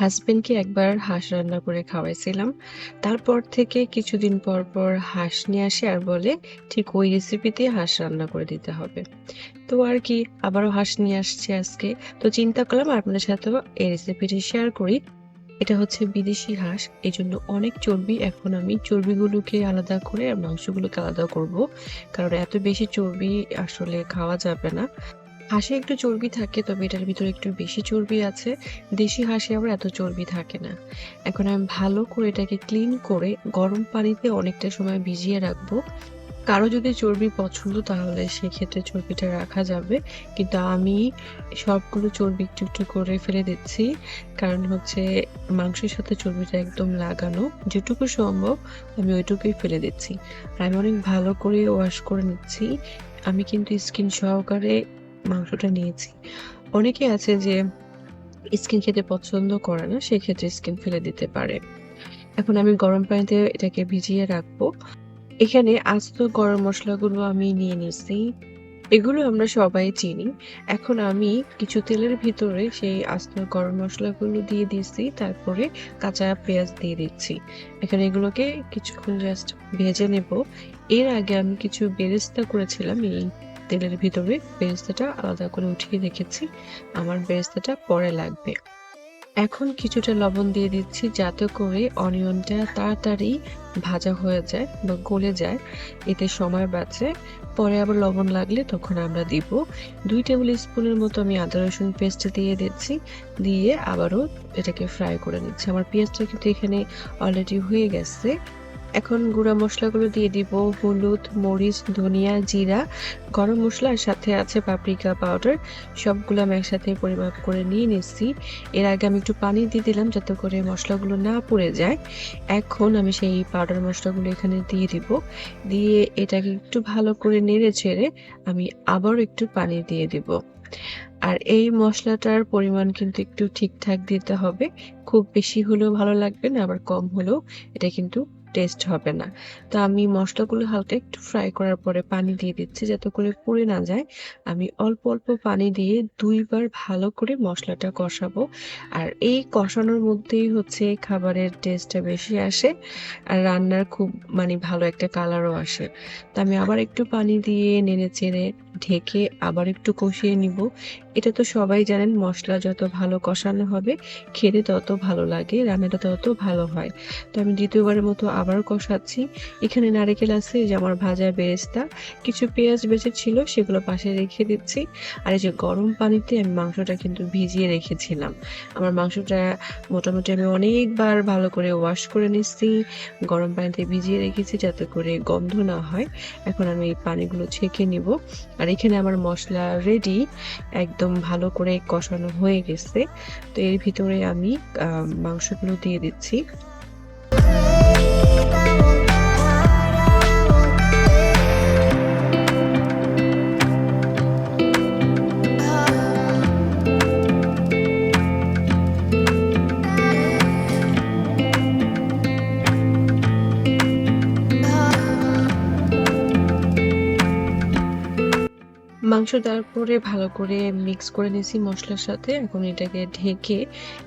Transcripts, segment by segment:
হাসব্যান্ডকে একবার হাঁস রান্না করে খাওয়াইছিলাম। তারপর থেকে কিছুদিন পর, পর হাঁস নিয়ে আসে আর বলে ঠিক ওই রেসিপিতেই হাঁস রান্না করে দিতে হবে। তো আর কি আবারও হাঁস নিয়ে আসছে আজকে। তো চিন্তা করলাম আপনাদের সাথেও এই রেসিপিটি শেয়ার করি। এটা হচ্ছে বিদেশি হাঁস। এজন্য অনেক চর্বি। এখন আমি চর্বিগুলোকে আলাদা করে আর মাংসগুলোকে আলাদা করব। কারণ এত বেশি চর্বি আসলে খাওয়া যাবে না। হাঁসে একটু চর্বি থাকে, তবে এটার ভিতরে একটু বেশি চর্বি আছে। দেশি হাঁসে আবার এত চর্বি থাকে না। এখন আমি ভালো করে এটাকে ক্লিন করে গরম পানিতে অনেকটা সময় ভিজিয়ে রাখবো। কারো যদি চর্বি পছন্দ তাহলে সেক্ষেত্রে চর্বিটা রাখা যাবে। কিন্তু আমি সবগুলো চর্বি একটু, একটু করে ফেলে দিচ্ছি। কারণ হচ্ছে মাংসের সাথে চর্বিটা একদম লাগানো। যেটুকু সম্ভব আমি ওইটুকুই ফেলে দিচ্ছি। আর আমি অনেক ভালো করে ওয়াশ করে নিচ্ছি। আমি কিন্তু স্কিন সহকারে মাংসটা নিয়েছি। অনেকে আছে যে স্কিন খেতে পছন্দ করে না, সেক্ষেত্রে স্কিন ফেলে দিতে পারে। এখন আমি গরম পানিতে এটাকে ভিজিয়ে রাখবো। এখানে আস্ত গরম মসলাগুলো আমি নিয়ে নিছি। এগুলো আমরা সবাই চিনি। এখন আমি কিছু তেলের ভিতরে সেই আস্ত গরম মসলাগুলো দিয়ে দিছি। তারপরে কাঁচা পেঁয়াজ দিয়ে দিচ্ছি। এখানে এগুলোকে কিছুক্ষণ জাস্ট ভেজে নেব। এর আগে আমি কিছু বেরেস্তা করেছিলাম এই তেলের ভিতরে। বেরেস্তাটা আলাদা করে উঠিয়ে রেখেছি। আমার বেরেস্তাটা পরে লাগবে। এখন কিছুটা লবণ দিয়ে দিচ্ছি যাতে করে অনিয়নটা তাড়াতাড়ি ভাজা হয়ে যায় বা গলে যায়, এতে সময় বাঁচে। পরে আবার লবণ লাগলে তখন আমরা দিব। 2 টেবিল স্পুনের মতো আমি আদা রসুন পেস্ট দিয়ে দিচ্ছি। দিয়ে আবারও এটাকে ফ্রাই করে নিচ্ছি। আমার পেঁয়াজটা কিন্তু এখানে অলরেডি হয়ে গেছে। এখন গুঁড়া মশলাগুলো দিয়ে দিব। হলুদ, মরিচ, ধনিয়া, জিরা, গরম মসলার সাথে আছে পাপরিকা পাউডার। সবগুলো আমি একসাথে পরিমাপ করে নিয়ে নিচ্ছি। এর আগে আমি একটু পানি দিয়ে দিলাম যাতে করে মশলাগুলো না পুড়ে যায়। এখন আমি সেই পাউডার মশলাগুলো এখানে দিয়ে দিব। দিয়ে এটাকে একটু ভালো করে নেড়ে ছেড়ে আমি আবারও একটু পানি দিয়ে দিব। আর এই মশলাটার পরিমাণ কিন্তু একটু ঠিকঠাক দিতে হবে। খুব বেশি হলেও ভালো লাগবে না, আবার কম হলেও এটা কিন্তু টেস্ট হবে না। তো আমি মসলাগুলো হালকা একটু ফ্রাই করার পরে পানি দিয়ে দিচ্ছি যাতে করে পুড়ে না যায়। আমি অল্প, অল্প পানি দিয়ে ২ বার ভালো করে মসলাটা কষাবো। আর এই কষানোর মধ্যেই হচ্ছে খাবারের টেস্টটা বেশি আসে। আর রান্নার খুব ভালো একটা কালারও আসে। তো আমি আবার একটু পানি দিয়ে নেড়ে-চেড়ে ঢেকে আবার একটু কষিয়ে নিব। এটা তো সবাই জানেন, মসলা যত ভালো কষানো হবে খেতে তত ভালো লাগে, রান্নাটা তত ভালো হয়। তো আমি ২য় বারের মতো আবার কষাচ্ছি। এখানে নারকেল আছে, এই যে আমার ভাজা বেরেস্তা, কিছু পেঁয়াজ বেঁচে ছিল সেগুলো পাশে রেখে দিচ্ছি। আর এই যে গরম পানিতে আমি মাংসটা কিন্তু ভিজিয়ে রেখেছিলাম। আমার মাংসটা মোটামুটি আমি অনেকবার ভালো করে ওয়াশ করে নিচ্ছি। গরম পানিতে ভিজিয়ে রেখেছি যাতে করে গন্ধ না হয়। এখন আমি এই পানিগুলো ছেঁকে নিব। আর এখানে আমার মসলা রেডি। একদম ভালো করে কষানো হয়ে গেছে। তো এর ভিতরে আমি মাংসগুলো দিয়ে দিচ্ছি। মাংস দেওয়ার পরে ভালো করে মিক্স করে নিয়েছি মসলার সাথে। এখন এটাকে ঢেকে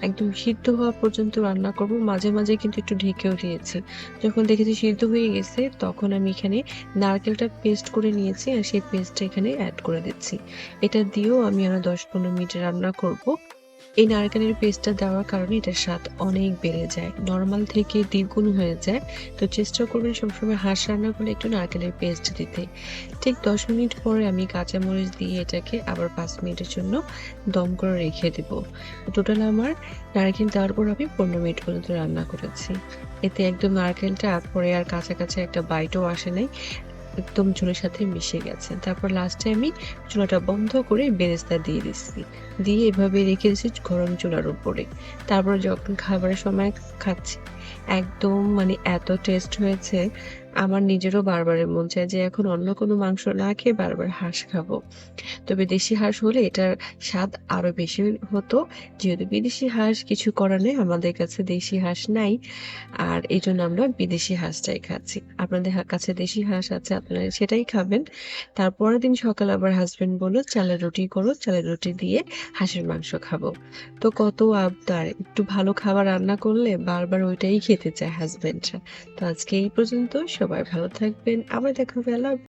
একদম সিদ্ধ হওয়া পর্যন্ত রান্না করব। মাঝে, মাঝে কিন্তু একটু ঢেকেও দিয়েছি। যখন দেখেছি সিদ্ধ হয়ে গেছে তখন আমি এখানে নারকেলটা পেস্ট করে নিয়েছি আর সেই পেস্টটা এখানে এড করে দিচ্ছি। এটা দিয়েও আমি আরো ১০-১৫ মিনিট রান্না করব। এই নারকেলের পেস্টটা দেওয়ার কারণে এটার স্বাদ অনেক বেড়ে যায়। নরমাল থেকে দ্বিগুণ হয়ে যায়। তো চেষ্টা করবেন সবসময় হাঁস রান্না করলে একটু নারকেলের পেস্ট দিতে। ঠিক ১০ মিনিট পরে আমি কাঁচামরিচ দিয়ে এটাকে আবার ৫ মিনিটের জন্য দম করে রেখে দেব। টোটাল আমার নারকেল দেওয়ার পর আমি ১৫ মিনিট পর্যন্ত রান্না করেছি। এতে একদম নারকেলটা পরে আর কাঁচা, কাঁচা একটা বাইটও আসে নাই। একদম ঝোলের সাথে মিশে গেছে। তারপর লাস্টে আমি চুলাটা বন্ধ করে বেরেস্তা দিয়ে দিচ্ছি। দিয়ে এভাবে রেখে দিয়েছি গরম চুলার উপরে। তারপর যখন খাবারের সময় খাচ্ছি, একদম এত টেস্ট হয়েছে। আমার নিজেরও বারবারের মন চায় যে এখন অন্য কোনো মাংস না খেয়ে বারবার হাঁস খাবো। তবে দেশি হাঁস হলে এটার স্বাদ আরো বেশি হতো। যেহেতু বিদেশি হাঁস কিছু করার নেই, আমাদের কাছে দেশি হাঁস নাই। আর এইজন্য আমরা বিদেশি হাঁসটাই খাচ্ছি। আপনাদের কাছে দেশি হাঁস আছে, আপনারা সেটাই খাবেন। তারপরের দিন সকালে আবার হাসব্যান্ড বলল, "চালের রুটি করো, চালের রুটি দিয়ে হাঁসের মাংস খাবো।" তো কত আবদার! একটু ভালো খাবার রান্না করলে বারবার ওইটাই খেতে চায় হাসব্যান্ডরা। তো আজকে এই পর্যন্ত। সবাই ভালো থাকবেন। আবার দেখা হবে। আল্লাহ